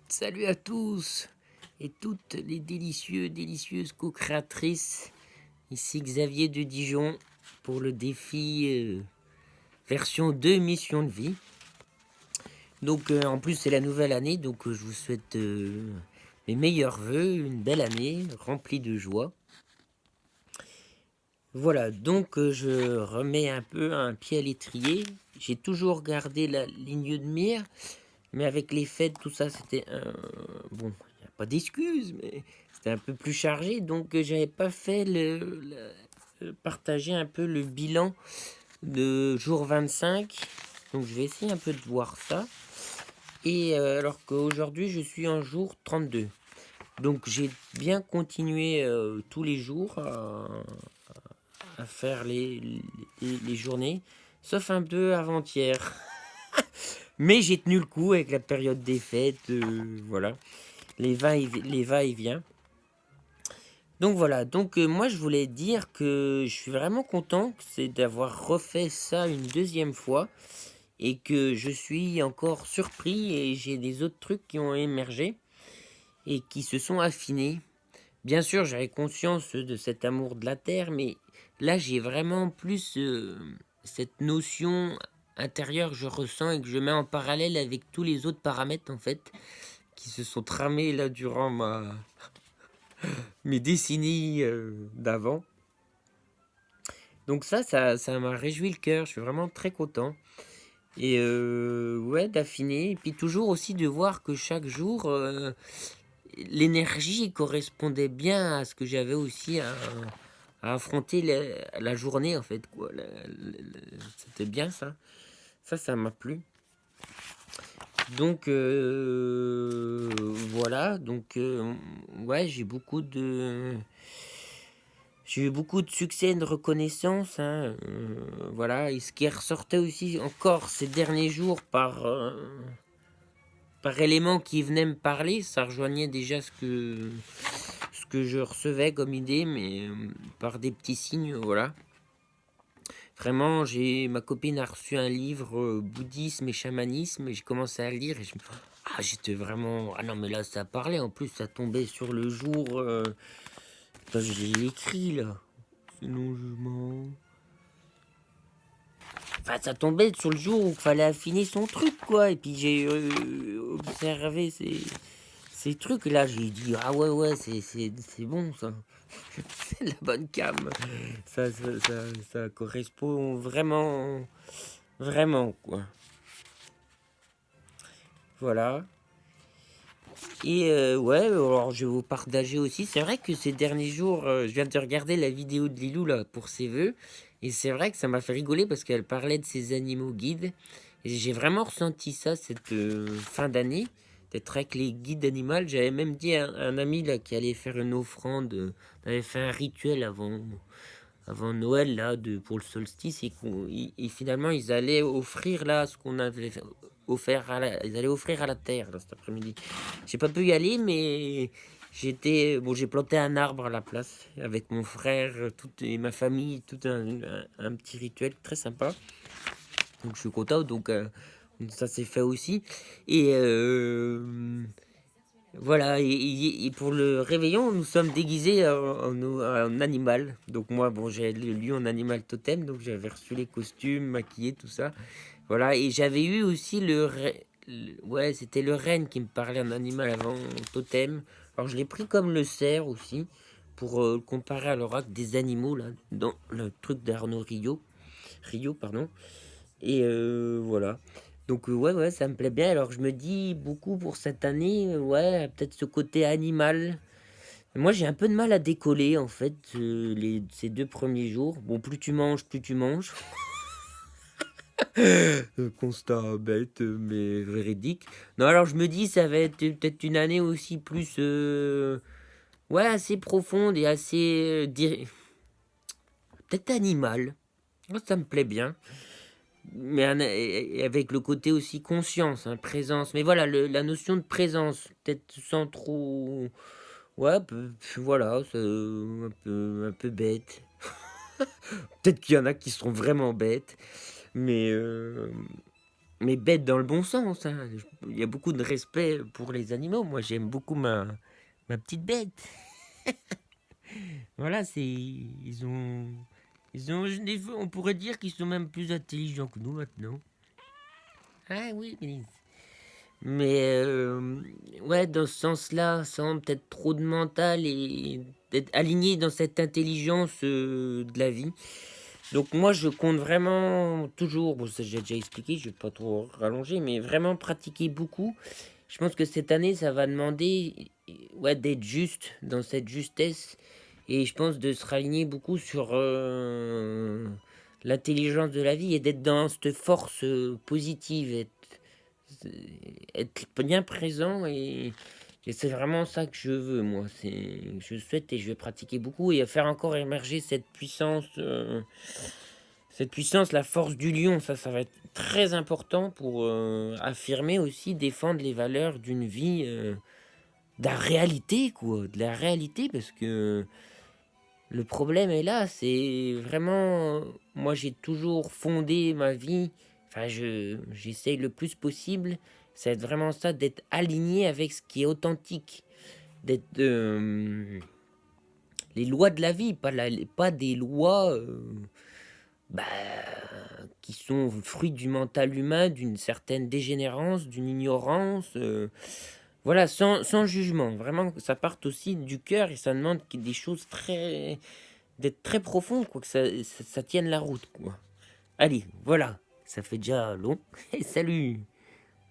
Salut à tous et toutes les délicieuses co-créatrices. Ici Xavier de Dijon pour le défi version 2 mission de vie. Donc en plus c'est la nouvelle année, donc je vous souhaite mes meilleurs voeux, une belle année remplie de joie. Voilà, donc je remets un peu un pied à l'étrier. J'ai toujours gardé la ligne de mire, mais avec les fêtes, tout ça, c'était un... Bon, il n'y a pas d'excuse, mais c'était un peu plus chargé, donc j'avais pas fait partager un peu le bilan de jour 25. Donc je vais essayer un peu de voir ça. Et alors qu'aujourd'hui, je suis en jour 32. Donc j'ai bien continué tous les jours à faire les journées, sauf un peu avant-hier. Mais j'ai tenu le coup avec la période des fêtes, voilà, les va-et-vient. Donc voilà, donc moi je voulais dire que je suis vraiment content c'est d'avoir refait ça une deuxième fois et que je suis encore surpris et j'ai des autres trucs qui ont émergé et qui se sont affinés. Bien sûr, j'avais conscience de cet amour de la terre, mais là j'ai vraiment plus cette notion intérieure que je ressens et que je mets en parallèle avec tous les autres paramètres en fait qui se sont tramés là durant mes décennies d'avant. Donc ça m'a réjoui le cœur, je suis vraiment très content. Et ouais, d'affiner, et puis toujours aussi de voir que chaque jour, l'énergie correspondait bien à ce que j'avais aussi à affronter la journée, en fait, quoi. C'était bien ça. Ça m'a plu. Donc voilà, donc ouais, j'ai eu beaucoup de succès et de reconnaissance, hein, voilà. Et ce qui ressortait aussi encore ces derniers jours par élément qui venait me parler, ça rejoignait déjà ce que je recevais comme idée, mais par des petits signes, voilà. Vraiment, ma copine a reçu un livre bouddhisme et chamanisme, et j'ai commencé à le lire, et j'étais vraiment... Ah non, mais là, ça parlait, en plus, ça tombait sur le jour... Enfin, je l'ai écrit, là. Sinon, je mens... Enfin, ça tombait sur le jour où il fallait affiner son truc, quoi. Et puis j'ai observé ces trucs-là. J'ai dit, ah ouais, c'est bon, ça. C'est la bonne cam. Ça correspond vraiment, vraiment, quoi. Voilà. Et ouais, alors je vais vous partager aussi. C'est vrai que ces derniers jours, je viens de regarder la vidéo de Lilou là pour ses vœux. Et c'est vrai que ça m'a fait rigoler parce qu'elle parlait de ses animaux guides. Et j'ai vraiment ressenti ça cette fin d'année. D'être avec les guides animaux. J'avais même dit à un ami là qui allait faire une offrande, avait fait un rituel avant Noël là pour le solstice et finalement ils allaient offrir là ce qu'on avait offert ils allaient offrir à la terre là, cet après-midi. J'ai pas pu y aller mais j'ai planté un arbre à la place avec mon frère et ma famille, tout un petit rituel très sympa. Donc je suis content, donc ça s'est fait aussi. Et voilà, et pour le réveillon, nous sommes déguisés en animal. Donc moi, bon, j'ai le lion en animal totem, donc j'avais reçu les costumes, maquillé, tout ça. Voilà, et j'avais eu aussi ouais, c'était le renne qui me parlait en animal avant totem. Alors je l'ai pris comme le cerf aussi, pour le comparer à l'oracle des animaux, là, dans le truc d'Arnaud Rio, pardon. Et voilà. Donc ouais, ça me plaît bien. Alors je me dis beaucoup pour cette année, ouais, peut-être ce côté animal. Moi j'ai un peu de mal à décoller en fait ces 2 premiers jours. Bon, plus tu manges, plus tu manges. Constat bête mais véridique. Non, alors je me dis ça va être peut-être une année aussi plus ouais, assez profonde et assez peut-être animal. Moi, ça me plaît bien. Mais avec le côté aussi conscience, hein, présence. Mais voilà, la notion de présence, peut-être sans trop... Ouais, voilà, c'est un peu bête. Peut-être qu'il y en a qui seront vraiment bêtes. Mais mais bête dans le bon sens, hein. Il y a beaucoup de respect pour les animaux. Moi, j'aime beaucoup ma petite bête. Voilà, c'est. On pourrait dire qu'ils sont même plus intelligents que nous maintenant. Ah oui, mais ouais, dans ce sens-là, sans peut-être trop de mental et d'être aligné dans cette intelligence de la vie. Donc moi, je compte vraiment toujours, bon ça j'ai déjà expliqué, je vais pas trop rallonger, mais vraiment pratiquer beaucoup. Je pense que cette année, ça va demander ouais, d'être juste, dans cette justesse, et je pense de se raligner beaucoup sur l'intelligence de la vie et d'être dans cette force positive, être bien présent et c'est vraiment ça que je veux moi. Je souhaite et je vais pratiquer beaucoup et à faire encore émerger cette puissance, la force du lion. Ça va être très important pour affirmer aussi, défendre les valeurs d'une vie, de la réalité quoi, de la réalité parce que le problème est là, c'est vraiment, moi j'ai toujours fondé ma vie, enfin j'essaye le plus possible, c'est vraiment ça, d'être aligné avec ce qui est authentique, d'être les lois de la vie, pas des lois bah, qui sont fruits du mental humain, d'une certaine dégénérance, d'une ignorance, voilà, sans jugement, vraiment ça parte aussi du cœur et ça demande des choses d'être très profond, quoi, que ça tienne la route, quoi. Allez, voilà, ça fait déjà long. Salut!